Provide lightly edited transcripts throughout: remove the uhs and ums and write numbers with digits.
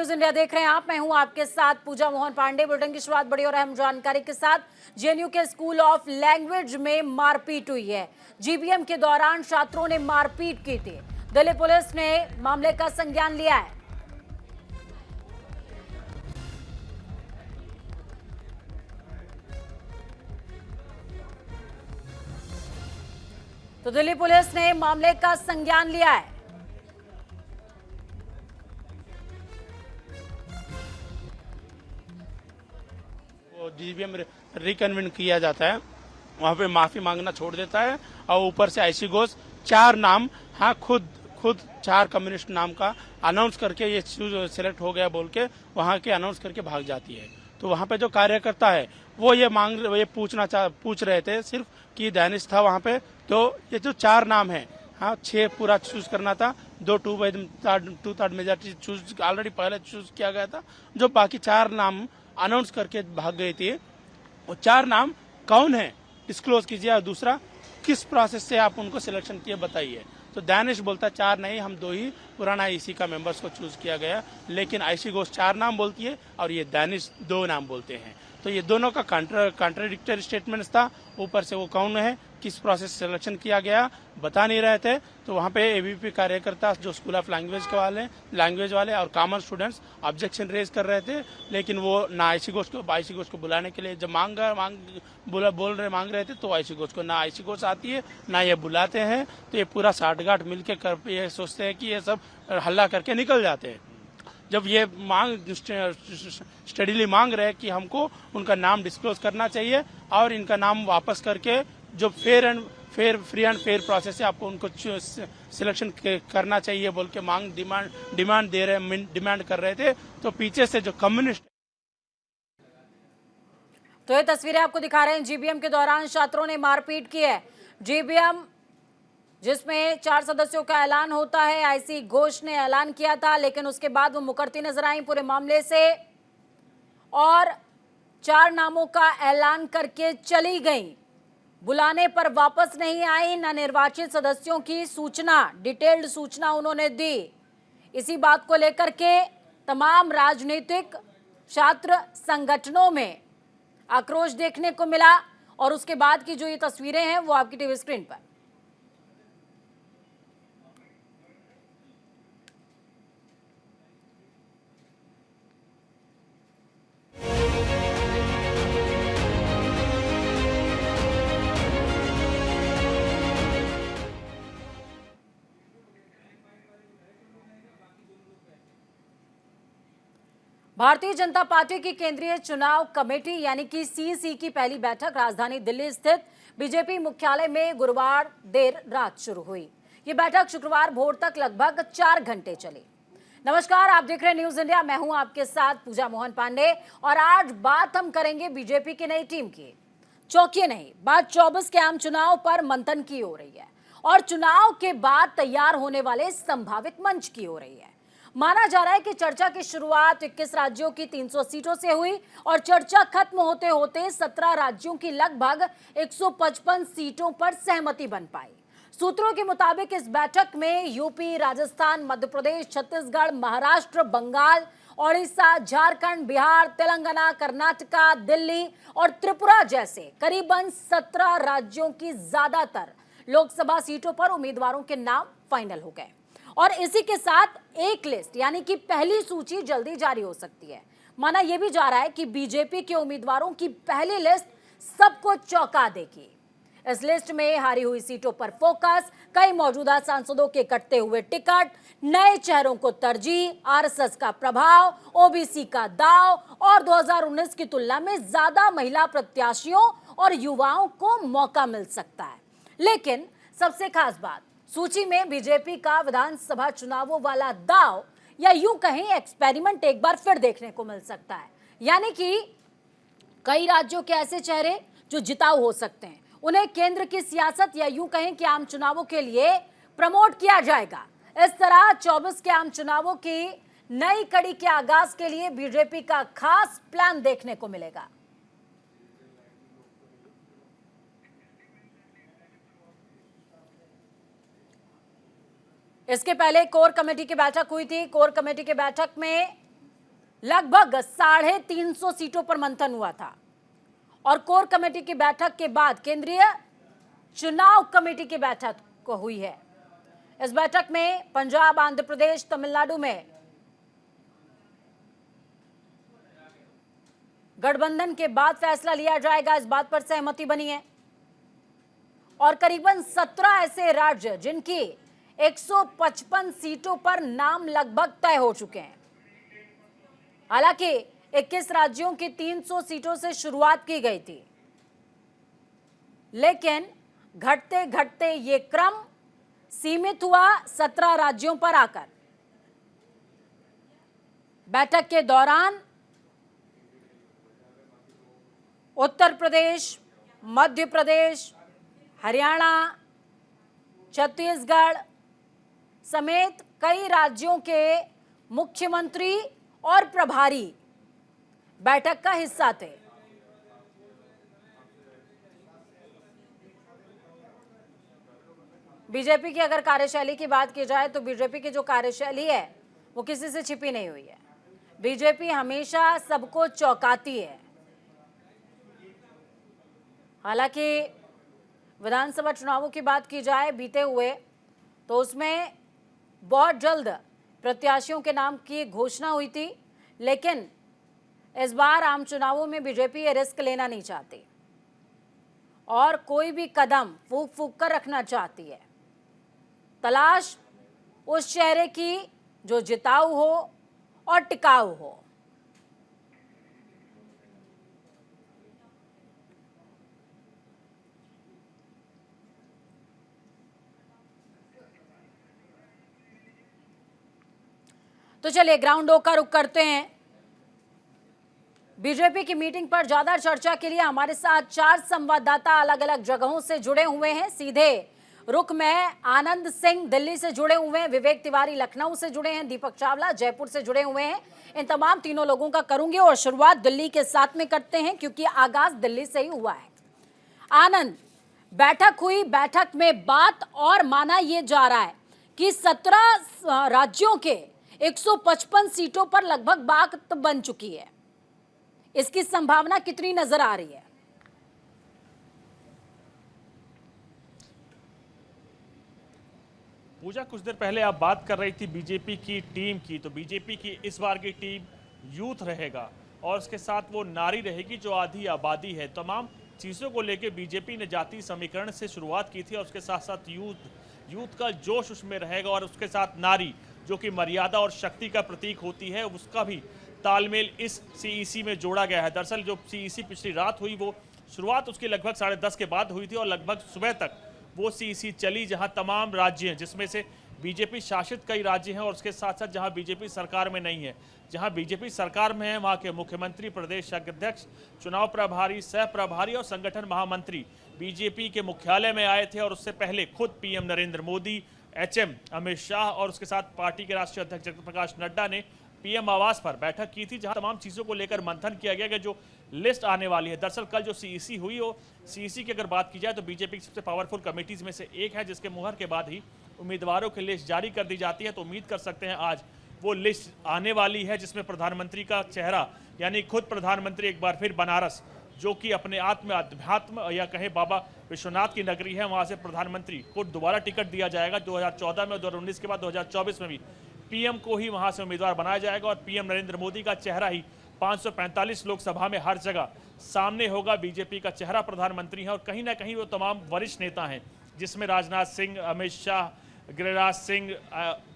News India देख रहे हैं आप। मैं हूं आपके साथ पूजा मोहन पांडे। बुलेटिन की शुरुआत बड़ी और अहम जानकारी के साथ। जेएनयू के स्कूल ऑफ लैंग्वेज में मारपीट हुई है। जीबीएम के दौरान छात्रों ने मारपीट की थी। दिल्ली पुलिस ने मामले का संज्ञान लिया है। तो दिल्ली पुलिस ने मामले का संज्ञान लिया है। जीबीएम रिकन्वीन किया जाता है, वहां पे माफी मांगना छोड़ देता है और ऊपर से ऐसी घोष 4 नाम, हाँ खुद 4 कम्युनिस्ट नाम का अनाउंस करके ये सिलेक्ट हो गया बोल के वहां के अनाउंस करके भाग जाती है। तो वहां पे जो कार्यकर्ता है वो ये पूछ रहे थे सिर्फ कि दानिश था वहां पे। तो ये जो 4 नाम है, हाँ 6 पूरा चूज करना था, 2/3 मेजॉरिटी चूज ऑलरेडी पहले चूज किया गया था। जो बाकी 4 नाम अनाउंस करके भाग गई थी, वो 4 नाम कौन है डिस्क्लोज कीजिए, और दूसरा किस प्रोसेस से आप उनको सिलेक्शन किए बताइए। तो दानिश बोलता 4 नहीं, हम 2 ही पुराना आईसी का मेंबर्स को चूज किया गया, लेकिन आईसी घोष 4 नाम बोलती है और ये दानिश 2 नाम बोलते हैं। तो ये दोनों का कॉन्ट्राडिक्टरी स्टेटमेंट्स था। ऊपर से वो कौन है, किस प्रोसेस से सिलेक्शन किया गया बता नहीं रहे थे। तो वहाँ पे एबीपी कार्यकर्ता जो स्कूल ऑफ लैंग्वेज वाले और कॉमन स्टूडेंट्स ऑब्जेक्शन रेज कर रहे थे, लेकिन वो ना आईसी घोष को बुलाने के लिए जब मांग रहे थे, तो आईसी घोष को ना आईसी घोष आती है ना ये बुलाते हैं। तो ये पूरा साठगांठ मिलके ये सोचते हैं कि ये सब हल्ला करके निकल जाते हैं। जब ये स्टडीली मांग रहे हैं कि हमको उनका नाम डिस्क्लोज करना चाहिए और इनका नाम वापस करके जो फ्री एंड फेयर प्रोसेस है आपको उनको सिलेक्शन करना चाहिए बोल के डिमांड कर रहे थे। तो पीछे से जो कम्युनिस्ट, तो ये तस्वीरें आपको दिखा रहे हैं। जीबीएम के दौरान छात्रों ने मारपीट की है। जीबीएम जिसमें 4 सदस्यों का ऐलान होता है, आईसी घोष ने ऐलान किया था, लेकिन उसके बाद वो मुकरती नजर आई पूरे मामले से और 4 नामों का ऐलान करके चली गई। बुलाने पर वापस नहीं आई, न निर्वाचित सदस्यों की सूचना, डिटेल्ड सूचना उन्होंने दी। इसी बात को लेकर के तमाम राजनीतिक छात्र संगठनों में आक्रोश देखने को मिला और उसके बाद की जो ये तस्वीरें हैं वो आपकी टीवी स्क्रीन पर। भारतीय जनता पार्टी की केंद्रीय चुनाव कमेटी यानी कि सीसी की पहली बैठक राजधानी दिल्ली स्थित बीजेपी मुख्यालय में गुरुवार देर रात शुरू हुई। ये बैठक शुक्रवार भोर तक लगभग 4 घंटे चली। नमस्कार, आप देख रहे हैं न्यूज इंडिया। मैं हूं आपके साथ पूजा मोहन पांडे और आज बात हम करेंगे बीजेपी की नई टीम की। चौंकिए नहीं, बात 24 के आम चुनाव पर मंथन की हो रही है और चुनाव के बाद तैयार होने वाले संभावित मंच की हो रही है। माना जा रहा है कि चर्चा की शुरुआत 21 राज्यों की 300 सीटों से हुई और चर्चा खत्म होते होते 17 राज्यों की लगभग 155 सीटों पर सहमति बन पाई। सूत्रों के मुताबिक इस बैठक में यूपी, राजस्थान, मध्य प्रदेश, छत्तीसगढ़, महाराष्ट्र, बंगाल, ओडिशा, झारखंड, बिहार, तेलंगाना, कर्नाटका, दिल्ली और त्रिपुरा जैसे करीबन 17 राज्यों की ज्यादातर लोकसभा सीटों पर उम्मीदवारों के नाम फाइनल हो गए और इसी के साथ एक लिस्ट यानी कि पहली सूची जल्दी जारी हो सकती है। माना यह भी जा रहा है कि बीजेपी के उम्मीदवारों की पहली लिस्ट सबको चौंका देगी। इस लिस्ट में हारी हुई सीटों पर फोकस, कई मौजूदा सांसदों के कटते हुए टिकट, नए चेहरों को तरजीह, आरएसएस का प्रभाव, ओबीसी का दाव और 2019 की तुलना में ज्यादा महिला प्रत्याशियों और युवाओं को मौका मिल सकता है। लेकिन सबसे खास बात, सूची में बीजेपी का विधानसभा चुनावों वाला दाव या यूं कहें एक्सपेरिमेंट एक बार फिर देखने को मिल सकता है। यानी कि कई राज्यों के ऐसे चेहरे जो जिताऊ हो सकते हैं, उन्हें केंद्र की सियासत या यूं कहें कि आम चुनावों के लिए प्रमोट किया जाएगा। इस तरह 24 के आम चुनावों की नई कड़ी के आगाज के लिए बीजेपी का खास प्लान देखने को मिलेगा। इसके पहले कोर कमेटी की बैठक हुई थी। कोर कमेटी की बैठक में लगभग 350 सीटों पर मंथन हुआ था और कोर कमेटी की बैठक के बाद केंद्रीय चुनाव कमेटी की बैठक को हुई है। इस बैठक में पंजाब, आंध्र प्रदेश, तमिलनाडु में गठबंधन के बाद फैसला लिया जाएगा, इस बात पर सहमति बनी है। और करीबन 17 ऐसे राज्य जिनकी 155 सीटों पर नाम लगभग तय हो चुके हैं। हालांकि 21 राज्यों की 300 सीटों से शुरुआत की गई थी, लेकिन घटते घटते ये क्रम सीमित हुआ 17 राज्यों पर आकर। बैठक के दौरान उत्तर प्रदेश, मध्य प्रदेश, हरियाणा, छत्तीसगढ़ समेत कई राज्यों के मुख्यमंत्री और प्रभारी बैठक का हिस्सा थे। बीजेपी की अगर कार्यशैली की बात की जाए तो बीजेपी की जो कार्यशैली है वो किसी से छिपी नहीं हुई है। बीजेपी हमेशा सबको चौंकाती है। हालांकि विधानसभा चुनावों की बात की जाए बीते हुए, तो उसमें बहुत जल्द प्रत्याशियों के नाम की घोषणा हुई थी, लेकिन इस बार आम चुनावों में बीजेपी ये रिस्क लेना नहीं चाहती और कोई भी कदम फूंक फूंक कर रखना चाहती है। तलाश उस चेहरे की जो जिताऊ हो और टिकाऊ हो। तो चलिए ग्राउंड का रुख करते हैं। बीजेपी की मीटिंग पर ज्यादा चर्चा के लिए हमारे साथ 4 संवाददाता अलग अलग जगहों से जुड़े हुए हैं। सीधे रुख में आनंद सिंह दिल्ली से जुड़े हुए हैं, विवेक तिवारी लखनऊ से जुड़े हैं, दीपक चावला जयपुर से जुड़े हुए हैं। इन तमाम तीनों लोगों का करूंगी और शुरुआत दिल्ली के साथ में करते हैं क्योंकि आगाज दिल्ली से ही हुआ है। आनंद, बैठक हुई, बैठक में बात और माना यह जा रहा है कि 17 राज्यों के 155 सीटों पर लगभग बात बन चुकी है। इसकी संभावना कितनी नजर आ रही है? पूजा, कुछ देर पहले आप बात कर रही थी बीजेपी की टीम की, तो बीजेपी की इस बार की टीम यूथ रहेगा और उसके साथ वो नारी रहेगी जो आधी आबादी है। तमाम चीज़ों को लेकर बीजेपी ने जातीय समीकरण से शुरुआत की थी और उसके साथ साथ यूथ का जोश उसमें रहेगा और उसके साथ नारी जो कि मर्यादा और शक्ति का प्रतीक होती है, उसका भी तालमेल इस सीईसी में जोड़ा गया है। दरअसल जो सीईसी पिछली रात हुई वो शुरुआत उसकी लगभग 10:30 के बाद हुई थी और लगभग सुबह तक वो सीईसी चली, जहां तमाम राज्य हैं जिसमें से बीजेपी शासित कई राज्य हैं और उसके साथ साथ जहां बीजेपी सरकार में नहीं है। जहां बीजेपी सरकार में है वहां के मुख्यमंत्री, प्रदेश अध्यक्ष, चुनाव प्रभारी, सह प्रभारी और संगठन महामंत्री बीजेपी के मुख्यालय में आए थे और उससे पहले खुद पीएम नरेंद्र मोदी, एचएम अमित शाह और उसके साथ पार्टी के राष्ट्रीय अध्यक्ष जगत प्रकाश नड्डा ने पीएम आवास पर बैठक की थी, जहां तमाम चीजों को लेकर मंथन किया गया कि जो लिस्ट आने वाली है। दरअसल कल जो सीईसी हुई, वो सीईसी की अगर बात की जाए तो बीजेपी की सबसे पावरफुल कमेटीज में से एक है, जिसके मुहर के बाद ही उम्मीदवारों की लिस्ट जारी कर दी जाती है। तो उम्मीद कर सकते हैं आज वो लिस्ट आने वाली है, जिसमें प्रधानमंत्री का चेहरा यानी खुद प्रधानमंत्री एक बार फिर बनारस, जो कि अपने अध्यात्म या कहे बाबा विश्वनाथ की नगरी है, वहां से प्रधानमंत्री को दोबारा टिकट दिया जाएगा। 2014 में, 2019 के बाद 2024 में भी पीएम को ही वहां से उम्मीदवार बनाया जाएगा और पीएम नरेंद्र मोदी का चेहरा ही 545 लोकसभा में हर जगह सामने होगा। बीजेपी का चेहरा प्रधानमंत्री है और कहीं ना कहीं वो तमाम वरिष्ठ नेता हैं, जिसमें राजनाथ सिंह, अमित शाह, गिरिराज सिंह,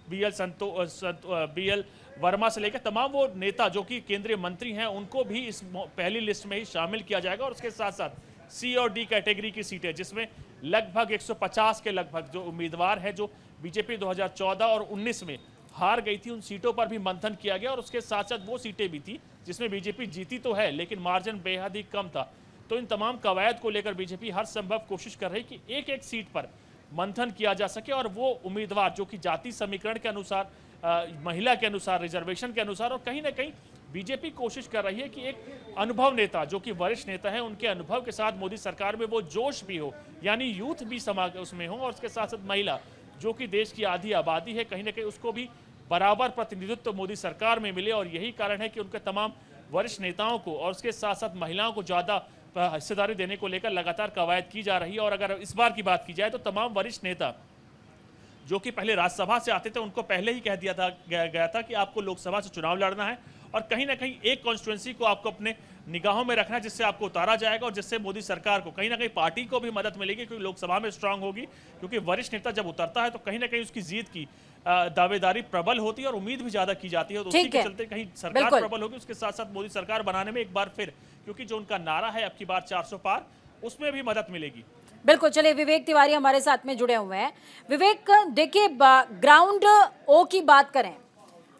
बीएल वर्मा से लेकर तमाम वो नेता जो कि केंद्रीय मंत्री हैं, उनको भी इस पहली लिस्ट में ही शामिल किया जाएगा। और उसके साथ साथ सी और डी कैटेगरी की सीटें, जिसमें लगभग 150 के लगभग जो उम्मीदवार हैं जो बीजेपी 2014 और 19 में हार गई थी, उन सीटों पर भी मंथन किया गया। और उसके साथ साथ वो सीटें भी थी जिसमें बीजेपी जीती तो है लेकिन मार्जिन बेहद ही कम था। तो इन तमाम कवायद को लेकर बीजेपी हर संभव कोशिश कर रही कि एक एक सीट पर मंथन किया जा सके और वो उम्मीदवार जो कि जाति समीकरण के अनुसार, महिला के अनुसार, रिजर्वेशन के अनुसार, और कहीं ना कहीं बीजेपी कोशिश कर रही है कि एक अनुभव नेता जो कि वरिष्ठ नेता है, उनके अनुभव के साथ मोदी सरकार में वो जोश भी हो, यानी यूथ भी उसमें हो और उसके साथ साथ महिला जो कि देश की आधी आबादी है, कहीं ना कहीं उसको भी बराबर प्रतिनिधित्व मोदी सरकार में मिले, और यही कारण है कि उनके तमाम वरिष्ठ नेताओं को और उसके साथ साथ महिलाओं को ज़्यादा हिस्सेदारी देने को लेकर लगातार कवायद की जा रही है। और अगर इस बार की बात की जाए तो तमाम वरिष्ठ नेता जो कि पहले राज्यसभा से आते थे, उनको पहले ही कह दिया गया था कि आपको लोकसभा से चुनाव लड़ना है, और कहीं ना कहीं एक कॉन्स्टिट्यूंसी को आपको अपने निगाहों में रखना है जिससे आपको उतारा जाएगा, और जिससे मोदी सरकार को कहीं ना कहीं पार्टी को भी मदद मिलेगी, क्योंकि लोकसभा में स्ट्रांग होगी। क्योंकि वरिष्ठ नेता जब उतरता है तो कहीं ना कहीं उसकी जीत की दावेदारी प्रबल होती है और उम्मीद भी ज्यादा की जाती है, तो उसी के चलते कहीं सरकार प्रबल होगी। उसके साथ साथ मोदी सरकार बनाने में एक बार फिर, क्योंकि जो उनका नारा है अब की बार 400 पार, उसमें भी मदद मिलेगी। बिल्कुल। चलिए, विवेक तिवारी हमारे साथ में जुड़े हुए हैं। विवेक, देखिए, ग्राउंड ओ की बात करें,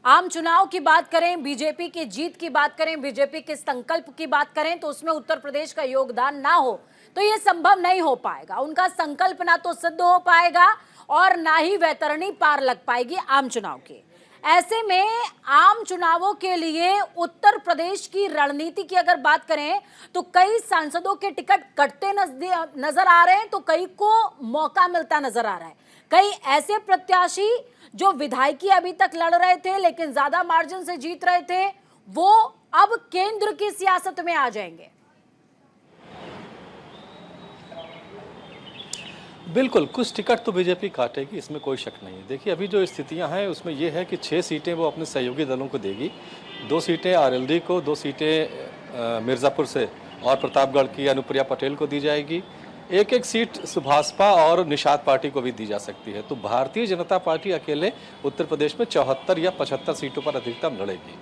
आम चुनाव की बात करें, बीजेपी की जीत की बात करें, बीजेपी के संकल्प की बात करें, तो उसमें उत्तर प्रदेश का योगदान ना हो तो ये संभव नहीं हो पाएगा। उनका संकल्प ना तो सिद्ध हो पाएगा और ना ही वैतरणी पार लग पाएगी आम चुनाव की। ऐसे में आम चुनावों के लिए उत्तर प्रदेश की रणनीति की अगर बात करें तो कई सांसदों के टिकट कटते नजर आ रहे हैं, तो कई को मौका मिलता नजर आ रहा है। कई ऐसे प्रत्याशी जो विधायकी अभी तक लड़ रहे थे लेकिन ज्यादा मार्जिन से जीत रहे थे, वो अब केंद्र की सियासत में आ जाएंगे। बिल्कुल, कुछ टिकट तो बीजेपी काटेगी, इसमें कोई शक नहीं है। देखिए, अभी जो स्थितियां हैं उसमें ये है कि 6 सीटें वो अपने सहयोगी दलों को देगी, 2 सीटें आरएलडी को, 2 सीटें मिर्ज़ापुर से और प्रतापगढ़ की अनुप्रिया पटेल को दी जाएगी, एक सीट सुभाषपा और निषाद पार्टी को भी दी जा सकती है। तो भारतीय जनता पार्टी अकेले उत्तर प्रदेश में 74 या 75 सीटों पर अधिकतम लड़ेगी।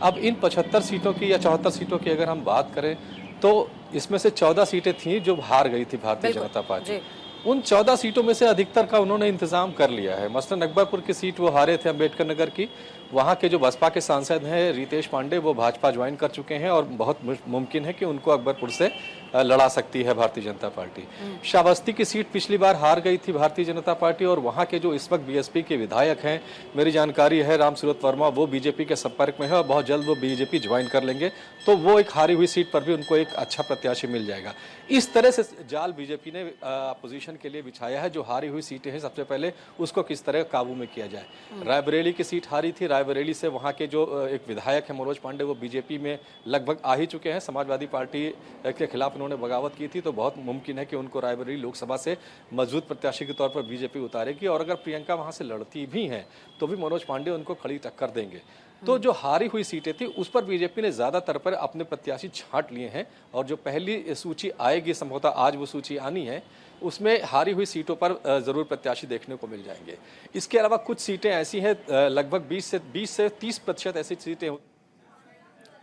अब इन 75 सीटों की या 74 सीटों की अगर हम बात करें तो इसमें से 14 सीटें थीं जो हार गई थी भारतीय जनता पार्टी। उन 14 सीटों में से अधिकतर का उन्होंने इंतजाम कर लिया है। मसलन अकबरपुर की सीट वो हारे थे अम्बेडकर नगर की, वहाँ के जो बसपा के सांसद हैं रितेश पांडे, वो भाजपा ज्वाइन कर चुके हैं और बहुत मुमकिन है कि उनको अकबरपुर से लड़ा सकती है भारतीय जनता पार्टी। श्रावस्ती की सीट पिछली बार हार गई थी भारतीय जनता पार्टी, और वहाँ के जो इस वक्त बीएसपी के विधायक हैं, मेरी जानकारी है राम सूरत वर्मा, वो बीजेपी के संपर्क में है और बहुत जल्द वो बीजेपी ज्वाइन कर लेंगे, तो वो एक हारी हुई सीट पर भी उनको एक अच्छा प्रत्याशी मिल जाएगा। इस तरह से जाल बीजेपी ने अपोजिशन के लिए बिछाया है। जो हारी हुई सीटें हैं सबसे पहले उसको किस तरह काबू में किया जाए। रायबरेली की सीट हारी थी, रायबरेली से वहाँ के जो एक विधायक है मनोज पांडे, वो बीजेपी में लगभग आ ही चुके हैं। समाजवादी पार्टी के खिलाफ उन्होंने बगावत की थी, तो बहुत मुमकिन है कि उनको रायबरेली लोकसभा से मजबूत प्रत्याशी के तौर पर बीजेपी उतारेगी, और अगर प्रियंका वहाँ से लड़ती भी हैं तो भी मनोज पांडे उनको खड़ी टक्कर देंगे। तो जो हारी हुई सीटें थी उस पर बीजेपी ने ज़्यादातर पर अपने प्रत्याशी छांट लिए हैं, और जो पहली सूची आएगी, संभवतः आज वो सूची आनी है, उसमें हारी हुई सीटों पर ज़रूर प्रत्याशी देखने को मिल जाएंगे। इसके अलावा कुछ सीटें ऐसी हैं, लगभग 20 से 30% ऐसी सीटें।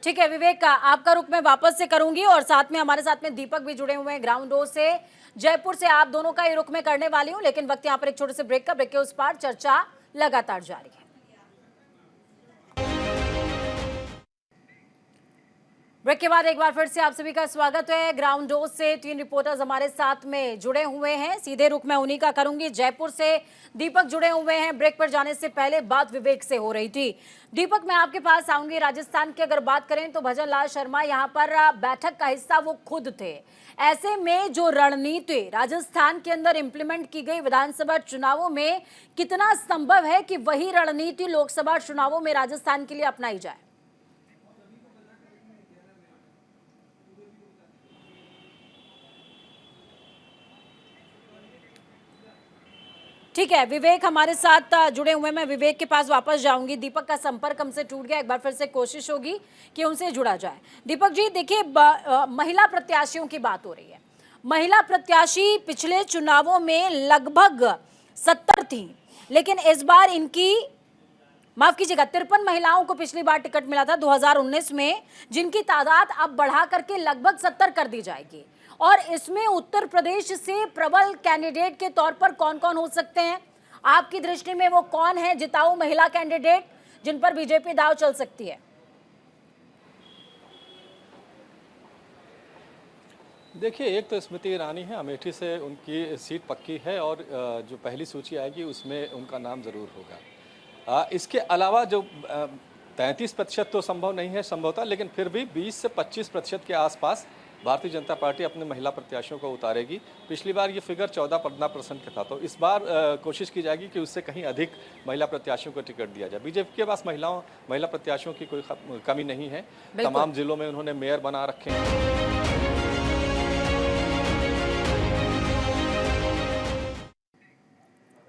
ठीक है विवेक, आपका रुख मैं वापस से करूंगी, और साथ में हमारे साथ में दीपक भी जुड़े हुए हैं ग्राउंड ओ से, जयपुर से। आप दोनों का ही रुख मैं करने वाली हूं, लेकिन वक्त यहाँ पर एक छोटे से ब्रेक का। ब्रेक के उस पार चर्चा लगातार जारी है। ब्रेक के बाद एक बार फिर से आप सभी का स्वागत है। ग्राउंड ओ से 3 रिपोर्टर्स हमारे साथ में जुड़े हुए हैं। सीधे रुख मैं उन्हीं का करूंगी। जयपुर से दीपक जुड़े हुए हैं। ब्रेक पर जाने से पहले बात विवेक से हो रही थी। दीपक, मैं आपके पास आऊंगी। राजस्थान की अगर बात करें तो भजन लाल शर्मा यहाँ पर बैठक का हिस्सा वो खुद थे। ऐसे में जो रणनीति राजस्थान के अंदर इंप्लीमेंट की गई विधानसभा चुनावों में, कितना संभव है कि वही रणनीति लोकसभा चुनावों में राजस्थान के लिए अपनाई जाए? ठीक है, विवेक हमारे साथ जुड़े हुए। मैं विवेक के पास वापस जाऊंगी। दीपक का संपर्क हमसे टूट गया, एक बार फिर से कोशिश होगी कि उनसे जुड़ा जाए। दीपक जी, देखिए, महिला प्रत्याशियों की बात हो रही है। महिला प्रत्याशी पिछले चुनावों में लगभग 70 थी, लेकिन इस बार इनकी, माफ कीजिएगा, 53 महिलाओं को पिछली बार टिकट मिला था 2019 में, जिनकी तादाद अब बढ़ा करके लगभग 70 कर दी जाएगी। और इसमें उत्तर प्रदेश से प्रबल कैंडिडेट के तौर पर कौन कौन हो सकते हैं? आपकी दृष्टि में वो कौन है जिताऊ महिला कैंडिडेट जिन पर बीजेपी दाव चल सकती है? देखिए, एक तो स्मृति ईरानी है, अमेठी से उनकी सीट पक्की है, और जो पहली सूची आएगी उसमें उनका नाम ज़रूर होगा। इसके अलावा जो 33% तो संभव नहीं है संभवतः, लेकिन फिर भी 20 से 25% के आसपास भारतीय जनता पार्टी अपने महिला प्रत्याशियों को उतारेगी। पिछली बार ये फिगर 14-15% का था, तो इस बार कोशिश की जाएगी कि उससे कहीं अधिक महिला प्रत्याशियों को टिकट दिया जाए। बीजेपी के पास महिला प्रत्याशियों की कोई कमी नहीं है, तमाम जिलों में उन्होंने मेयर बना रखे हैं।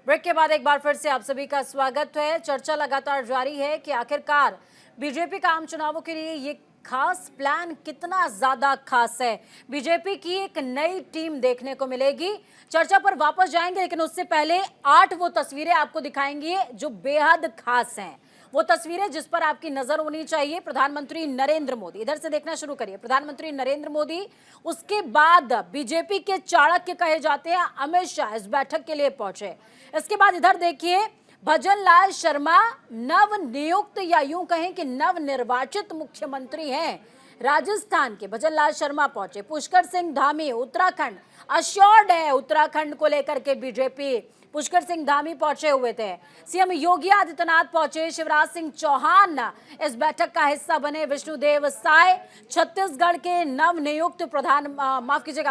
ब्रेक के बाद एक बार फिर से आप सभी का स्वागत है। चर्चा लगातार जारी है कि आखिरकार बीजेपी का आम चुनावों के लिए ये खास प्लान कितना ज्यादा खास है। बीजेपी की एक नई टीम देखने को मिलेगी। चर्चा पर वापस जाएंगे, लेकिन उससे पहले 8 वो तस्वीरें आपको दिखाएंगे जो बेहद खास हैं। वो तस्वीरें जिस पर आपकी नजर होनी चाहिए। प्रधानमंत्री नरेंद्र मोदी, इधर से देखना शुरू करिए। प्रधानमंत्री नरेंद्र मोदी, उसके बाद बीजेपी के चाणक्य कहे जाते हैं अमित शाह इस बैठक के लिए पहुंचे। इसके बाद इधर देखिए, भजन लाल शर्मा नव नियुक्त या यूं कहें कि नव निर्वाचित मुख्यमंत्री हैं राजस्थान के। भजन लाल शर्मा पहुंचे। पुष्कर सिंह धामी उत्तराखंड, अश्योर्ड है उत्तराखंड को लेकर के बीजेपी। पुष्कर सिंह धामी पहुंचे हुए थे। सीएम योगी आदित्यनाथ पहुंचे। शिवराज सिंह चौहान इस बैठक का हिस्सा बने। विष्णुदेव साय छत्तीसगढ़ के नव नियुक्त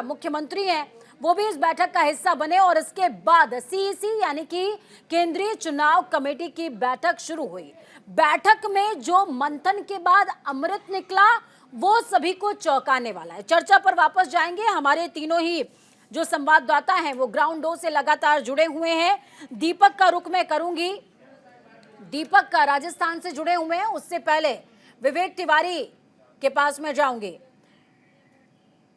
मुख्यमंत्री हैं, वो भी इस बैठक का हिस्सा बने। और इसके बाद सीईसी यानी कि केंद्रीय चुनाव कमेटी की बैठक शुरू हुई। बैठक में जो मंथन के बाद अमृत निकला वो सभी को चौंकाने वाला है। चर्चा पर वापस जाएंगे। हमारे तीनों ही जो संवाददाता हैं वो ग्राउंड 2 से लगातार जुड़े हुए हैं। दीपक का रुख मैं करूंगी। दीपक का राजस्थान से जुड़े हुए हैं। उससे पहले विवेक तिवारी के पास में जाऊंगी।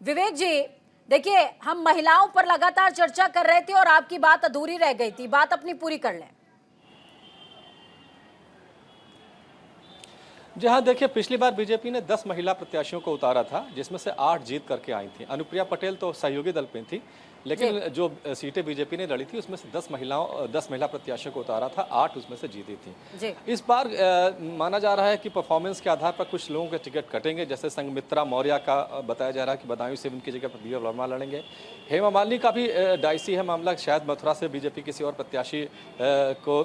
विवेक जी, देखिए, हम महिलाओं पर लगातार चर्चा कर रहे थे और आपकी बात अधूरी रह गई थी। बात अपनी पूरी कर लें। जी हाँ, देखिए, पिछली बार बीजेपी ने 10 महिला प्रत्याशियों को उतारा था, जिसमें से 8 जीत करके आई थी। अनुप्रिया पटेल तो सहयोगी दल में थी, लेकिन जो सीटें बीजेपी ने लड़ी थी उसमें से 10 महिला प्रत्याशियों को उतारा था, 8 उसमें से जीती थी। इस बार माना जा रहा है कि परफॉर्मेंस के आधार पर कुछ लोगों के टिकट कटेंगे। जैसे संघमित्रा मौर्य का बताया जा रहा है कि बदायूं से उनकी जगह पर दिव्या वर्मा लड़ेंगे। हेमा मालिनी का भी डाइसी है मामला, शायद मथुरा से बीजेपी किसी और प्रत्याशी को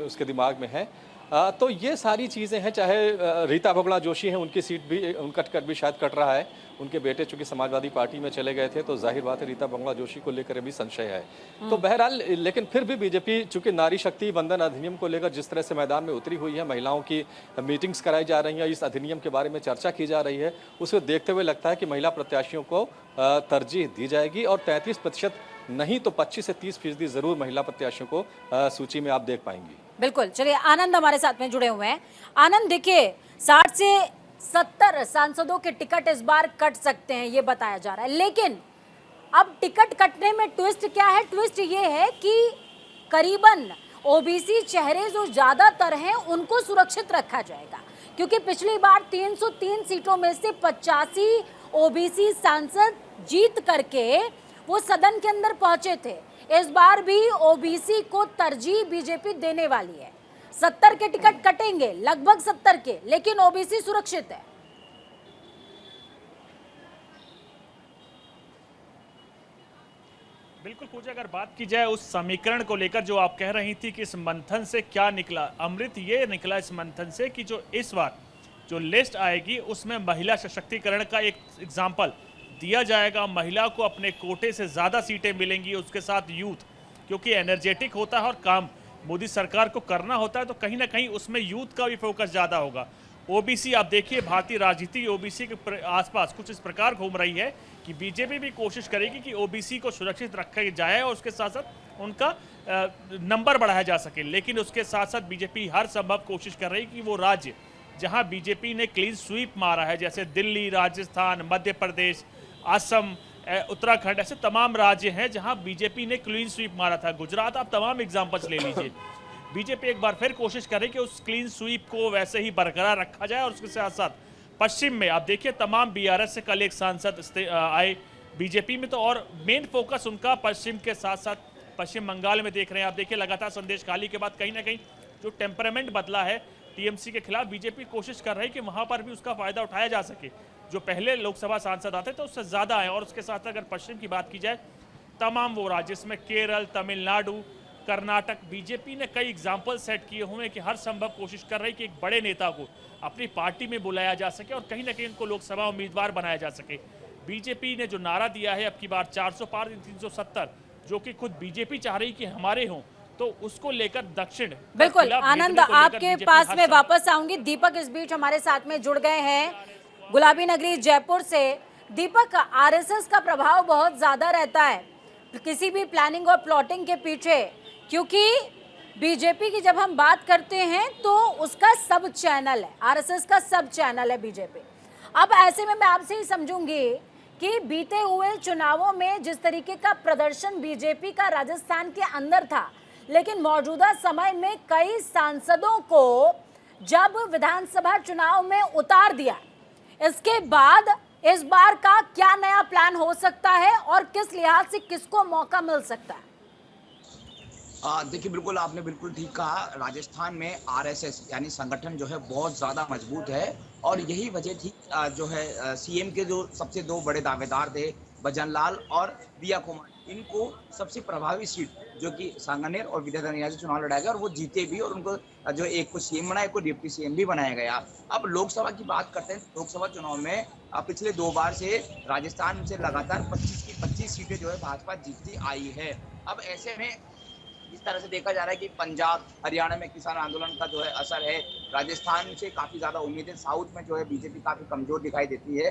उसके दिमाग में है। तो ये सारी चीज़ें हैं। चाहे रीता बहुगुणा जोशी हैं, उनकी सीट भी, उनका टिकट भी शायद कट रहा है। उनके बेटे चूंकि समाजवादी पार्टी में चले गए थे, तो जाहिर बात है रीता बहुगुणा जोशी को लेकर भी संशय है। तो बहरहाल, लेकिन फिर भी बीजेपी चूंकि नारी शक्ति वंदन अधिनियम को लेकर जिस तरह से मैदान में उतरी हुई है, महिलाओं की मीटिंग्स कराई जा रही हैं, इस अधिनियम के बारे में चर्चा की जा रही है, उसे देखते हुए लगता है कि महिला प्रत्याशियों को तरजीह दी जाएगी। और 33% नहीं तो 25 से 30% जरूर महिला प्रत्याशियों को सूची में आप देख पाएंगी। बिल्कुल। चलिए, आनंद हमारे साथ में जुड़े हुए हैं। आनंद, देखिए, 60 से 70 सांसदों के टिकट इस बार कट सकते हैं, ये बताया जा रहा है। लेकिन अब टिकट कटने में ट्विस्ट क्या है? ट्विस्ट ये है कि करीबन ओबीसी चेहरे जो ज्यादातर हैं उनको सुरक्षित रखा जाएगा, क्योंकि पिछली बार 303 सीटों में से 85 ओबीसी सांसद जीत करके वो सदन के अंदर पहुंचे थे। इस बार भी ओबीसी को तरजीह बीजेपी देने वाली है। 70 के टिकट कटेंगे, लगभग 70 के, लेकिन ओबीसी सुरक्षित है। बिल्कुल पूजा, अगर बात की जाए उस समीकरण को लेकर जो आप कह रही थी कि इस मंथन से क्या निकला, अमृत ये निकला इस मंथन से कि जो इस बार जो लिस्ट आएगी उसमें महिला सशक्तिकरण का एक एग्जाम्पल दिया जाएगा। महिला को अपने कोटे से ज़्यादा सीटें मिलेंगी, उसके साथ यूथ, क्योंकि एनर्जेटिक होता है और काम मोदी सरकार को करना होता है, तो कहीं ना कहीं उसमें यूथ का भी फोकस ज़्यादा होगा। ओबीसी, आप देखिए, भारतीय राजनीति ओबीसी के आसपास कुछ इस प्रकार घूम रही है कि बीजेपी भी कोशिश करेगी कि ओबीसी को सुरक्षित रखा जाए और उसके साथ साथ उनका नंबर बढ़ाया जा सके। लेकिन उसके साथ साथ बीजेपी हर संभव कोशिश कर रही है कि वो राज्य जहां बीजेपी ने क्लीन स्वीप मारा है, जैसे दिल्ली, राजस्थान, मध्य प्रदेश, असम, उत्तराखंड, ऐसे तमाम राज्य हैं जहां बीजेपी ने क्लीन स्वीप मारा था। गुजरात, आप तमाम एग्जाम्पल्स ले लीजिए। बीजेपी एक बार फिर कोशिश करे कि उस क्लीन स्वीप को वैसे ही बरकरार रखा जाए। और उसके साथ साथ पश्चिम में आप देखिए, तमाम बीआरएस से कल एक सांसद आए बीजेपी में, तो और मेन फोकस उनका पश्चिम के साथ साथ पश्चिम बंगाल में देख रहे हैं। आप देखिए, लगातार संदेश खाली के बाद कहीं ना कहीं जो टेम्परामेंट बदला है टीएमसी के खिलाफ, बीजेपी कोशिश कर रही है कि वहां पर भी उसका फायदा उठाया जा सके। जो पहले लोकसभा सांसद आते थे उससे ज्यादा आए। और उसके साथ अगर पश्चिम की बात की जाए, तमाम वो राज्य, जिसमें केरल, तमिलनाडु, कर्नाटक, बीजेपी ने कई एग्जाम्पल सेट किए हुए हैं कि हर संभव कोशिश कर रही है कि एक बड़े नेता को अपनी पार्टी में बुलाया जा सके और कहीं ना कहीं उनको लोकसभा उम्मीदवार बनाया जा सके। बीजेपी ने जो नारा दिया है अब की बार 400 पार 370, जो कि खुद बीजेपी चाह रही कि हमारे हों, तो उसको लेकर दक्षिण बिल्कुल आनंद, आपके पास में वापस आऊंगी। दीपक इस बीच हमारे साथ में जुड़ गए हैं गुलाबी नगरी जयपुर से। दीपक, आरएसएस का प्रभाव बहुत ज्यादा रहता है किसी भी प्लानिंग और प्लॉटिंग के पीछे, क्योंकि बीजेपी की जब हम बात करते हैं तो उसका सब चैनल है, आरएसएस का सब चैनल है बीजेपी। अब ऐसे में मैं आपसे ही समझूंगी कि बीते हुए चुनावों में जिस तरीके का प्रदर्शन बीजेपी का राजस्थान के अंदर था, लेकिन मौजूदा समय में कई सांसदों को जब विधानसभा चुनाव में उतार दिया, इसके बाद इस बार का क्या नया प्लान हो सकता है और किस लिहाज से किसको मौका मिल सकता है? देखिए, बिल्कुल आपने बिल्कुल ठीक कहा। राजस्थान में आरएसएस यानी संगठन जो है बहुत ज़्यादा मजबूत है और यही वजह थी जो है सीएम के जो सबसे दो बड़े दावेदार थे भजन लाल और दिया कुमार, इनको सबसे प्रभावी सीट जो कि सांगानेर और विद्याधर से चुनाव लड़ाया गया और वो जीते भी और उनको जो एक को सीएम बनाया, एक को डिप्टी सीएम भी बनाया गया। अब लोकसभा की बात करते हैं। लोकसभा चुनाव में पिछले 2 बार से राजस्थान से लगातार 25 की 25 सीटें जो है भाजपा जीतती आई है। अब ऐसे में इस तरह से देखा जा रहा है कि पंजाब हरियाणा में किसान आंदोलन का जो है असर है, राजस्थान से काफी ज्यादा उम्मीदें, साउथ में जो है बीजेपी काफी कमजोर दिखाई देती है,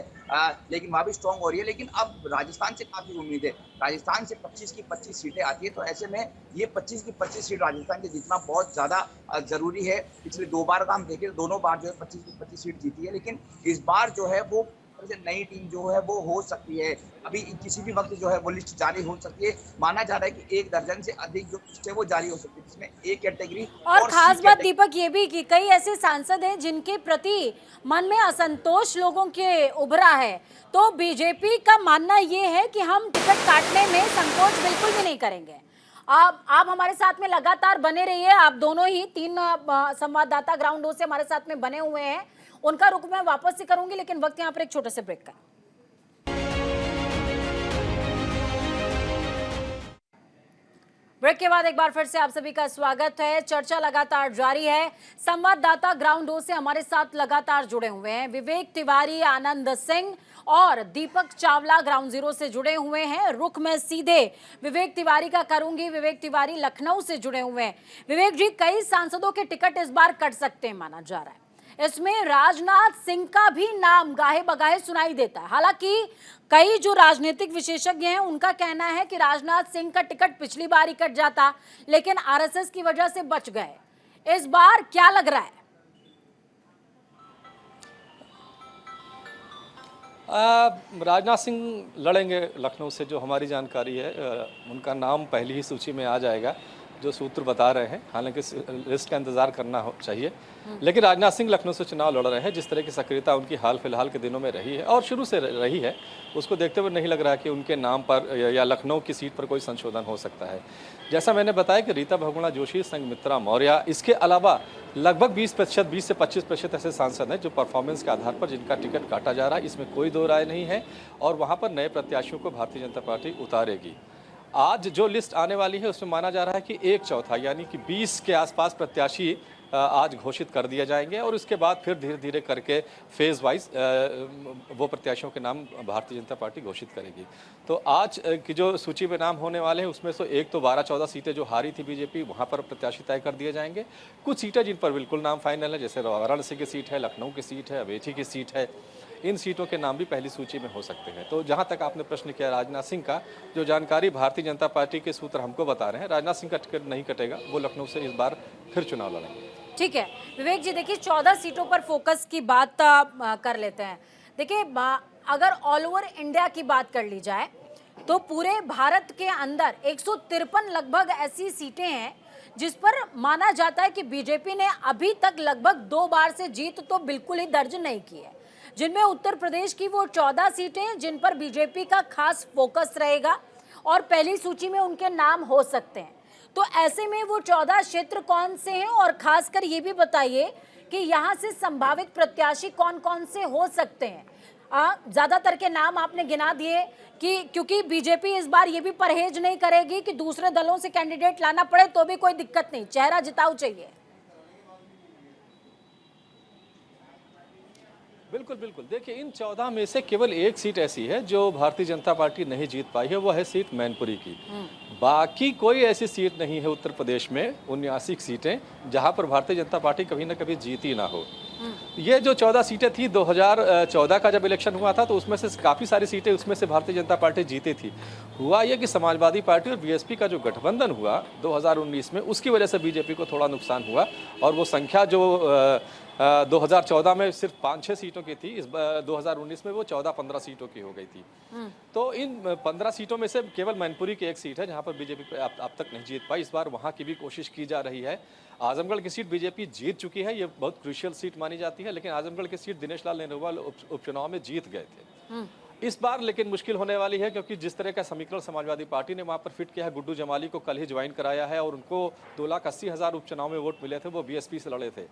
लेकिन वहां भी स्ट्रांग हो रही है। लेकिन अब राजस्थान से काफी उम्मीद है, राजस्थान से 25 की 25 सीटें आती है, तो ऐसे में ये 25 की 25 सीट राजस्थान के जीतना बहुत ज्यादा जरूरी है। पिछले 2 बार का हम देखें, दोनों बार जो है 25 की 25 सीट जीती है, लेकिन इस बार जो है वो नई टीम जो है वो हो सकती है। अभी किसी भी वक्त जो है वो लिस्ट जारी हो सकती है। माना जा रहा है कि 1 दर्जन से अधिक जो लिस्ट है वो जारी हो सकती है, जिसमें ए कैटेगरी और खास बात दीपक ये भी कि कई ऐसे सांसद हैं जिनके प्रति मन में असंतोष लोगों के उभरा है, तो बीजेपी का मानना ये है कि हम टिकट काटने में संकोच बिल्कुल भी नहीं करेंगे। आप हमारे साथ में लगातार बने रहिए। आप दोनों ही 3 संवाददाता ग्राउंडों से हमारे साथ में बने हुए हैं, उनका रुख मैं वापस से करूंगी, लेकिन वक्त यहाँ पर एक छोटे से ब्रेक का। ब्रेक के बाद एक बार फिर से आप सभी का स्वागत है। चर्चा लगातार जारी है। संवाददाता ग्राउंडों से हमारे साथ लगातार जुड़े हुए हैं। विवेक तिवारी, आनंद सिंह और दीपक चावला ग्राउंड जीरो से जुड़े हुए हैं। रुख में सीधे विवेक तिवारी का करूंगी। विवेक तिवारी लखनऊ से जुड़े हुए हैं। विवेक जी, कई सांसदों के टिकट इस बार कट सकते हैं माना जा रहा है। इसमें राजनाथ सिंह का भी नाम गाहे बगाहे सुनाई देता है। हालांकि कई जो राजनीतिक विशेषज्ञ हैं उनका कहना है कि राजनाथ सिंह का टिकट पिछली बार ही कट जाता, लेकिन आरएसएस की वजह से बच गए। इस बार क्या लग रहा है? राजनाथ सिंह लड़ेंगे लखनऊ से, जो हमारी जानकारी है। उनका नाम पहली ही सूची में आ जाएगा, जो सूत्र बता रहे हैं। हालांकि लिस्ट का इंतजार करना चाहिए, लेकिन राजनाथ सिंह लखनऊ से चुनाव लड़ रहे हैं। जिस तरह की सक्रियता उनकी हाल फिलहाल के दिनों में रही है और शुरू से रही है, उसको देखते हुए नहीं लग रहा कि उनके नाम पर या लखनऊ की सीट पर कोई संशोधन हो सकता है। जैसा मैंने बताया कि रीता बहुगुणा जोशी, संघमित्रा मौर्य, इसके अलावा लगभग 20% 20 से 25% ऐसे सांसद हैं जो परफॉर्मेंस के आधार पर जिनका टिकट काटा जा रहा है, इसमें कोई दो राय नहीं है। और वहाँ पर नए प्रत्याशियों को भारतीय जनता पार्टी उतारेगी। आज जो लिस्ट आने वाली है उसमें माना जा रहा है कि 1/4 यानी कि 20 के आसपास प्रत्याशी आज घोषित कर दिए जाएंगे और उसके बाद फिर धीरे धीरे करके फेज वाइज वो प्रत्याशियों के नाम भारतीय जनता पार्टी घोषित करेगी। तो आज की जो सूची में नाम होने वाले हैं उसमें से एक तो 12-14 सीटें जो हारी थी बीजेपी, वहाँ पर प्रत्याशी तय कर दिए जाएंगे। कुछ सीटें जिन पर बिल्कुल नाम फाइनल है, जैसे वाराणसी की सीट है, लखनऊ की सीट है, अमेठी की सीट है, इन सीटों के नाम भी पहली सूची में हो सकते हैं। तो जहां तक आपने प्रश्न किया राजनाथ सिंह का, जो जानकारी भारतीय जनता पार्टी के सूत्र हमको बता रहे हैं, राजनाथ सिंह का टिकट नहीं कटेगा, वो लखनऊ से इस बार फिर चुनाव लड़ेंगे। ठीक है विवेक जी, देखिए 14 सीटों पर फोकस की बात कर लेते हैं। देखिए अगर ऑल ओवर इंडिया की बात कर ली जाए तो पूरे भारत के अंदर 153 लगभग ऐसी सीटें हैं जिस पर माना जाता है कि बीजेपी ने अभी तक लगभग 2 बार से जीत तो बिल्कुल ही दर्ज नहीं की है, जिनमें उत्तर प्रदेश की वो 14 सीटें जिन पर बीजेपी का खास फोकस रहेगा और पहली सूची में उनके नाम हो सकते हैं। तो ऐसे में वो 14 क्षेत्र कौन से हैं और खासकर ये भी बताइए कि यहाँ से संभावित प्रत्याशी कौन कौन से हो सकते हैं? ज्यादातर के नाम आपने गिना दिए कि क्योंकि बीजेपी इस बार ये भी परहेज नहीं करेगी कि दूसरे दलों से कैंडिडेट लाना पड़े तो भी कोई दिक्कत नहीं, चेहरा जिताऊ चाहिए। बिल्कुल बिल्कुल। देखिए, इन 14 में से केवल एक सीट ऐसी है जो भारतीय जनता पार्टी नहीं जीत पाई है, वो है सीट मैनपुरी की। बाकी कोई ऐसी सीट नहीं है उत्तर प्रदेश में, 79 सीटें, जहां पर भारतीय जनता पार्टी कभी ना कभी जीती ना हो। ये जो 14 सीटें थी, 2014 का जब इलेक्शन हुआ था तो उसमें से काफ़ी सारी सीटें उसमें से भारतीय जनता पार्टी जीती थी। हुआ ये कि समाजवादी पार्टी और बीएसपी का जो गठबंधन हुआ 2019 में, उसकी वजह से बीजेपी को थोड़ा नुकसान हुआ और वो संख्या जो 2014 में सिर्फ 5-6 सीटों की थी, इस 2019 में वो 14-15 सीटों की हो गई थी। तो इन 15 सीटों में से केवल मैनपुरी की एक सीट है जहां पर बीजेपी अब तक नहीं जीत पाई। इस बार वहां की भी कोशिश की जा रही है। आजमगढ़ की सीट बीजेपी जीत चुकी है, ये बहुत क्रूशियल सीट मानी जाती है, लेकिन आजमगढ़ की सीट दिनेश लाल नेहरूवाल उपचुनाव में जीत गए थे। इस बार लेकिन मुश्किल होने वाली है, क्योंकि जिस तरह का समीकरण समाजवादी पार्टी ने वहां पर फिट किया है, गुड्डू जमाली को कल ही ज्वाइन कराया है और उनको 2,80,000 उपचुनाव में वोट मिले थे, वो बीएसपी से लड़े थे।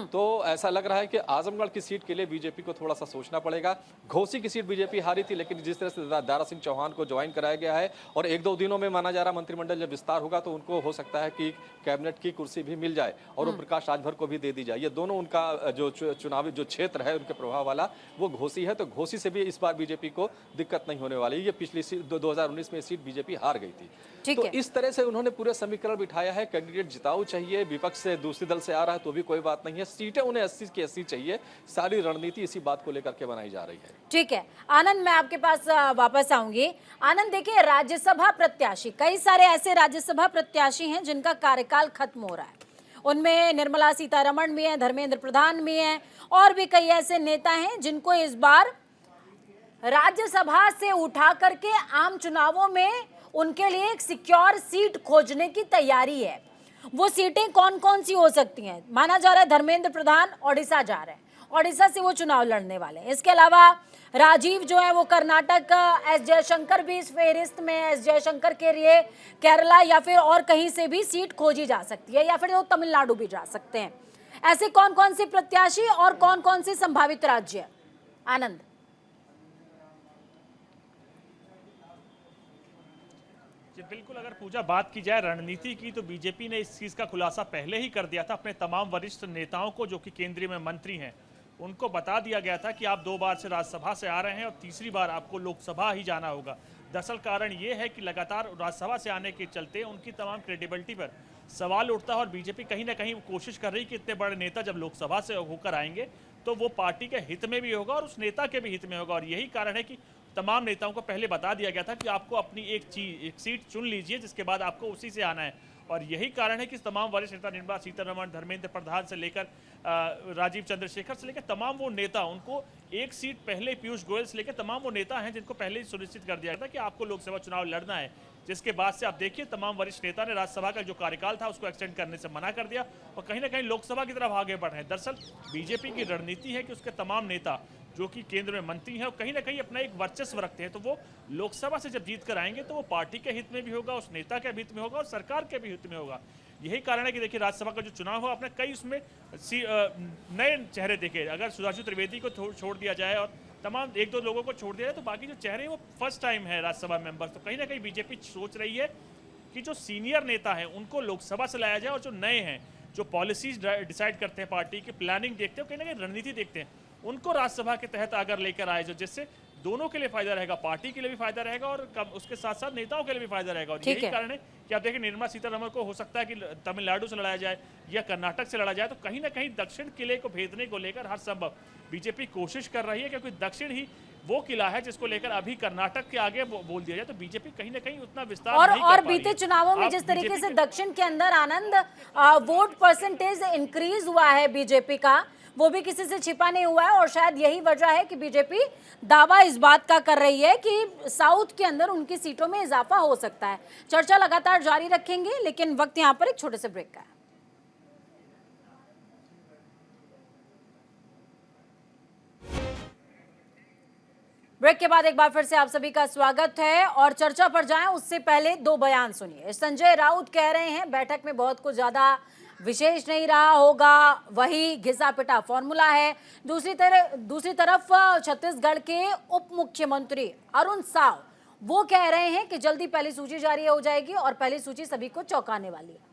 तो ऐसा लग रहा है कि आजमगढ़ की सीट के लिए बीजेपी को थोड़ा सा सोचना पड़ेगा। घोसी की सीट बीजेपी हारी थी, लेकिन जिस तरह से दारा सिंह चौहान को ज्वाइन कराया गया है और 1-2 दिनों में माना जा रहा मंत्रिमंडल जब विस्तार होगा तो उनको हो सकता है कि कैबिनेट की कुर्सी भी मिल जाए और वो प्रकाश राजभर को भी दे दी जाए। ये दोनों उनका जो चुनावी जो क्षेत्र है उनके प्रभाव वाला वो घोसी है, तो घोसी से भी इस बार बीजेपी को दिक्कत नहीं होने वाली। ये पिछली 2019 में सीट बीजेपी हार गई थी। तो इस तरह से उन्होंने पूरे समीकरण बिठाया है। कैंडिडेट जिताऊ चाहिए, विपक्ष से दूसरी दल से आ रहा है तो भी कोई बात नहीं है, सीटें उन्हें 80 की 80 चाहिए। सारी रणनीति इसी बात को लेकर के बनाई जा रही है। ठीक है आनंद, मैं आपके पास वापस आऊंगी। आनंद, देखिए, राज्यसभा प्रत्याशी, कई सारे ऐसे राज्यसभा प्रत्याशी हैं जिनका कार्यकाल खत्म हो रहा है। उनमें निर्मला सीतारमण भी है, धर्मेंद्र प्रधान भी हैं और भी कई ऐसे नेता हैं जिनको इस बार राज्यसभा से उठा करके आम चुनावों में उनके लिए एक सिक्योर सीट खोजने की तैयारी है। वो सीटें कौन कौन सी हो सकती हैं? माना जा रहा है धर्मेंद्र प्रधान ओडिशा जा रहे हैं, ओडिशा से वो चुनाव लड़ने वाले हैं। इसके अलावा राजीव जो है वो कर्नाटक, एस जयशंकर भी इस फेहरिस्त में, एस जयशंकर के लिए केरला या फिर और कहीं से भी सीट खोजी जा सकती है, या फिर वो तमिलनाडु भी जा सकते हैं। ऐसे कौन कौन से प्रत्याशी और कौन कौन से संभावित राज्य है? आनंद। बिल्कुल, अगर पूजा बात की जाए रणनीति की तो बीजेपी ने इस चीज का खुलासा पहले ही कर दिया था। अपने तमाम वरिष्ठ नेताओं को जो कि केंद्रीय में मंत्री हैं उनको बता दिया गया था कि आप 2 बार से राज्यसभा से आ रहे हैं और तीसरी बार आपको लोकसभा ही जाना होगा। दरअसल कारण ये है कि लगातार राज्यसभा से आने के चलते उनकी तमाम क्रेडिबिलिटी पर सवाल उठता है और बीजेपी कहीं ना कहीं कोशिश कर रही है कि इतने बड़े नेता जब लोकसभा से होकर आएंगे तो वो पार्टी के हित में भी होगा और उस नेता के भी हित में होगा। और यही कारण है कि तमाम नेताओं को पहले बता दिया गया था कि आपको अपनी एक सीट चुन लीजिए, जिसके बाद आपको उसी से आना है। और यही कारण है कि तमाम वरिष्ठ नेता निर्मला सीतारमण, धर्मेंद्र प्रधान से लेकर राजीव चंद्रशेखर से लेकर तमाम वो नेता, उनको एक सीट पहले पीयूष गोयल से लेकर तमाम वो नेता हैं जिनको पहले ही सुनिश्चित कर दिया था कि आपको लोकसभा चुनाव लड़ना है। जिसके बाद से आप देखिए तमाम वरिष्ठ नेता ने राज्यसभा का जो कार्यकाल था उसको एक्सटेंड करने से मना कर दिया और कहीं ना कहीं लोकसभा की तरफ आगे बढ़ रहे हैं। दरअसल बीजेपी की रणनीति है कि उसके तमाम नेता जो कि केंद्र में मंत्री हैं और कहीं ना कहीं अपना एक वर्चस्व रखते हैं, तो वो लोकसभा से जब जीत कर आएंगे तो वो पार्टी के हित में भी होगा, उस नेता के हित में होगा और सरकार के भी हित में होगा। यही कारण है कि देखिए राज्यसभा का जो चुनाव हुआ, आपने कई उसमें नए चेहरे देखे। अगर सुधांशु त्रिवेदी को छोड़ दिया जाए और तमाम 1-2 लोगों को छोड़ दिया जाए तो बाकी जो चेहरे वो फर्स्ट टाइम है राज्यसभा मेंबर। तो कहीं ना कहीं बीजेपी सोच रही है कि जो सीनियर नेता हैं उनको लोकसभा से लाया जाए और जो नए हैं, जो पॉलिसीज डिसाइड करते हैं, पार्टी की प्लानिंग देखते हैं, कहीं ना कहीं रणनीति देखते हैं, उनको राज्यसभा के तहत अगर लेकर आए जो, जिससे दोनों के लिए फायदा रहेगा, पार्टी के लिए भी फायदा रहेगा और उसके साथ साथ नेताओं के लिए भी फायदा रहेगा। और यही कारण है कि आप देखें निर्मला सीतारमण को हो सकता है कि तमिलनाडु से लड़ाया जाए या कर्नाटक से लड़ा जाए। तो कहीं ना कहीं दक्षिण किले को भेदने को लेकर हर संभव बीजेपी कोशिश कर रही है, क्योंकि दक्षिण ही वो किला है जिसको लेकर अभी कर्नाटक के आगे बोल दिया जाए तो बीजेपी कहीं ना कहीं उतना विस्तार नहीं कर पा रही है। बीते चुनावों में जिस तरीके से दक्षिण के अंदर आनंद वोट परसेंटेज इंक्रीज हुआ है बीजेपी का, वो भी किसी से छिपा नहीं हुआ है और शायद यही वजह है कि बीजेपी दावा इस बात का कर रही है कि साउथ के अंदर उनकी सीटों में इजाफा हो सकता है। चर्चा लगातार जारी रखेंगे, लेकिन वक्त यहां पर एक छोटे से ब्रेक का है। ब्रेक के बाद एक बार फिर से आप सभी का स्वागत है और चर्चा पर जाएं उससे पहले 2 बयान सुनिए। संजय राउत कह रहे हैं बैठक में बहुत कुछ ज्यादा विशेष नहीं रहा होगा, वही घिसा पिटा फॉर्मूला है। दूसरी तरफ छत्तीसगढ़ के उप मुख्यमंत्री अरुण साव वो कह रहे हैं कि जल्दी पहली सूची जारी हो जाएगी और पहली सूची सभी को चौंकाने वाली है।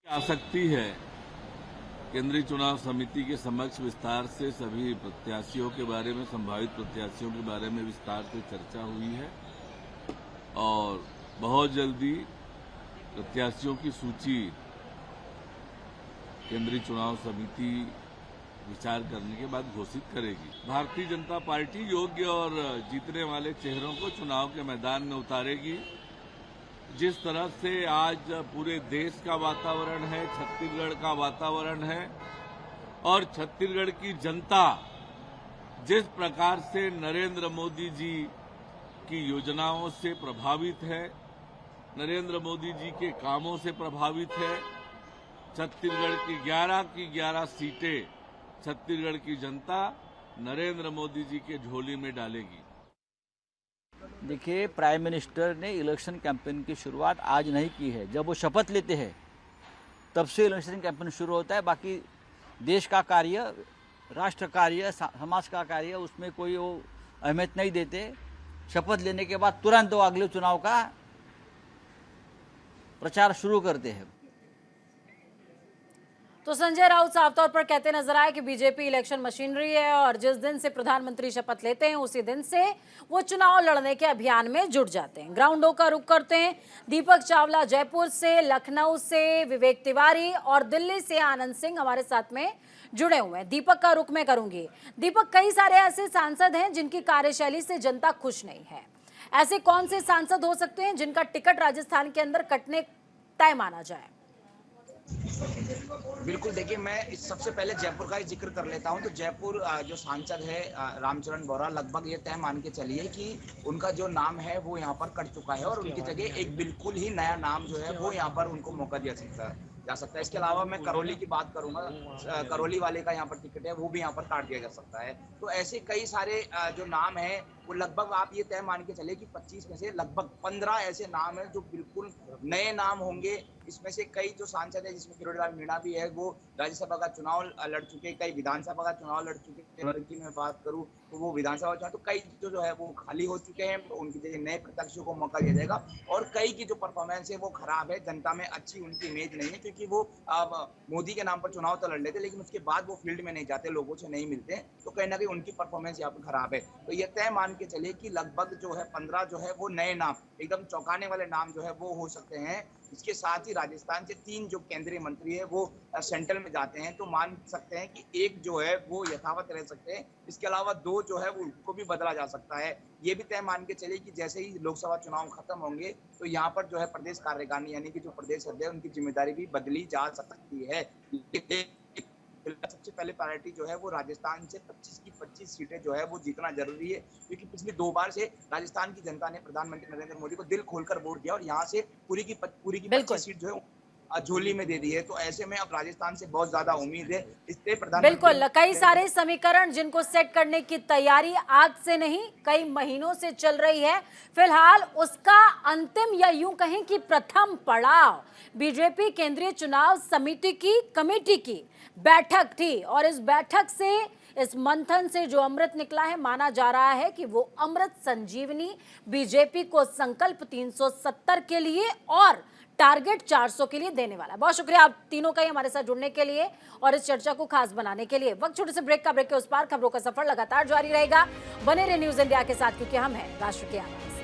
आसक्ति है। केंद्रीय चुनाव समिति के समक्ष विस्तार से सभी प्रत्याशियों के बारे में, संभावित प्रत्याशियों के बारे में विस्तार से चर्चा हुई है और बहुत जल्दी प्रत्याशियों की सूची केंद्रीय चुनाव समिति विचार करने के बाद घोषित करेगी। भारतीय जनता पार्टी योग्य और जीतने वाले चेहरों को चुनाव के मैदान में उतारेगी। जिस तरह से आज पूरे देश का वातावरण है, छत्तीसगढ़ का वातावरण है और छत्तीसगढ़ की जनता जिस प्रकार से नरेंद्र मोदी जी की योजनाओं से प्रभावित है, नरेंद्र मोदी जी के कामों से प्रभावित है, छत्तीसगढ़ की 11 सीटें छत्तीसगढ़ की जनता नरेंद्र मोदी जी के झोली में डालेगी। देखिए, प्राइम मिनिस्टर ने इलेक्शन कैंपेन की शुरुआत आज नहीं की है। जब वो शपथ लेते हैं तब से इलेक्शन कैंपेन शुरू होता है। बाकी देश का कार्य, राष्ट्र कार्य, समाज का कार्य, उसमें कोई वो अहमियत नहीं देते। शपथ लेने के बाद तुरंत वो अगले चुनाव का प्रचार शुरू करते हैं। तो संजय राउत साफ तौर पर कहते नजर आए कि बीजेपी इलेक्शन मशीनरी है और जिस दिन से प्रधानमंत्री शपथ लेते हैं उसी दिन से वो चुनाव लड़ने के अभियान में जुट जाते हैं। ग्राउंडों का रुख करते हैं। दीपक चावला जयपुर से, लखनऊ से विवेक तिवारी और दिल्ली से आनंद सिंह हमारे साथ में जुड़े हुए हैं। दीपक का रुख मैं करूंगी। दीपक, कई सारे ऐसे सांसद हैं जिनकी कार्यशैली से जनता खुश नहीं है। ऐसे कौन से सांसद हो सकते हैं जिनका टिकट राजस्थान के अंदर कटने तय माना जाए? बिल्कुल, देखिए मैं इस सबसे पहले जयपुर का ही जिक्र कर लेता हूं। तो जयपुर जो सांसद है रामचरण बोहरा, लगभग ये तय मान के चलिए कि उनका जो नाम है वो यहाँ पर कट चुका है और उनकी जगह एक बिल्कुल ही नया नाम जो है वो यहाँ पर उनको मौका दिया जा सकता है। इसके अलावा मैं करौली की बात करूंगा, करौली वाले का यहाँ पर टिकट है वो भी यहाँ पर काट दिया जा सकता है। तो ऐसे कई सारे जो नाम है वो लगभग आप ये तय मान के चले कि 25 में से लगभग 15 ऐसे नाम है जो बिल्कुल नए नाम होंगे। इसमें से कई जो सांसद है, जिसमें किरोड़ीलाल मीणा भी है, वो राज्यसभा का चुनाव लड़ चुके, कई विधानसभा का चुनाव लड़ चुके। की मैं बात करूं तो वो विधानसभा चुनाव, तो कई जो है वो खाली हो चुके हैं, तो उनकी जगह नए प्रत्याशियों को मौका दिया जाएगा। और कई की जो परफॉर्मेंस है वो खराब है, जनता में अच्छी उनकी इमेज नहीं है, क्योंकि वो मोदी के नाम पर चुनाव तो लड़ लेते लेकिन उसके बाद वो फील्ड में नहीं जाते, लोगों से नहीं मिलते, तो कहीं ना कहीं उनकी परफॉर्मेंस यहाँ पर खराब है। तो ये तय मान के चलिए कि लगभग जो है 15 जो है वो नए नाम, एकदम चौंकाने वाले नाम जो है वो हो सकते हैं। इसके साथ ही राजस्थान से 3 जो केंद्रीय मंत्री है वो सेंट्रल में जाते हैं, तो मान सकते हैं कि एक जो है वो यथावत रह सकते हैं। इसके अलावा 2 जो है उनको भी बदला जा सकता है। ये भी तय मान के चलिए कि जैसे ही लोकसभा चुनाव खत्म होंगे तो यहाँ पर जो है प्रदेश कार्यकारिणी यानी कि जो प्रदेश अध्यक्ष, उनकी जिम्मेदारी भी बदली जा सकती है। सबसे पहले प्रायोरिटी जो है वो राजस्थान से 25 की 25 सीटें जो है वो जीतना जरूरी है, क्योंकि पिछली 2 बार से राजस्थान की जनता ने प्रधानमंत्री नरेंद्र मोदी को दिल खोलकर वोट दिया और यहाँ से पूरी की 25 सीट जो है झोली में दे दी है। तो ऐसे में अब राजस्थान से बहुत ज्यादा उम्मीद है। इसलिए बिल्कुल, कई सारे समीकरण जिनको सेट करने की तैयारी आज से नहीं कई महीनों से चल रही है। फिलहाल उसका अंतिम या यूं कहें कि प्रथम पड़ाव बीजेपी केंद्रीय चुनाव समिति की कमेटी की बैठक थी और इस बैठक से, इस मंथन से जो अमृत निकला है, माना जा रहा है कि वो अमृत संजीवनी बीजेपी को संकल्प 370 के लिए और टारगेट 400 के लिए देने वाला है। बहुत शुक्रिया आप तीनों का ही हमारे साथ जुड़ने के लिए और इस चर्चा को खास बनाने के लिए। वक्त छोटे से ब्रेक का, ब्रेक के उस पार खबरों का सफर लगातार जारी रहेगा। बने रहे न्यूज इंडिया के साथ, क्योंकि हम हैं राष्ट्र की आवाज।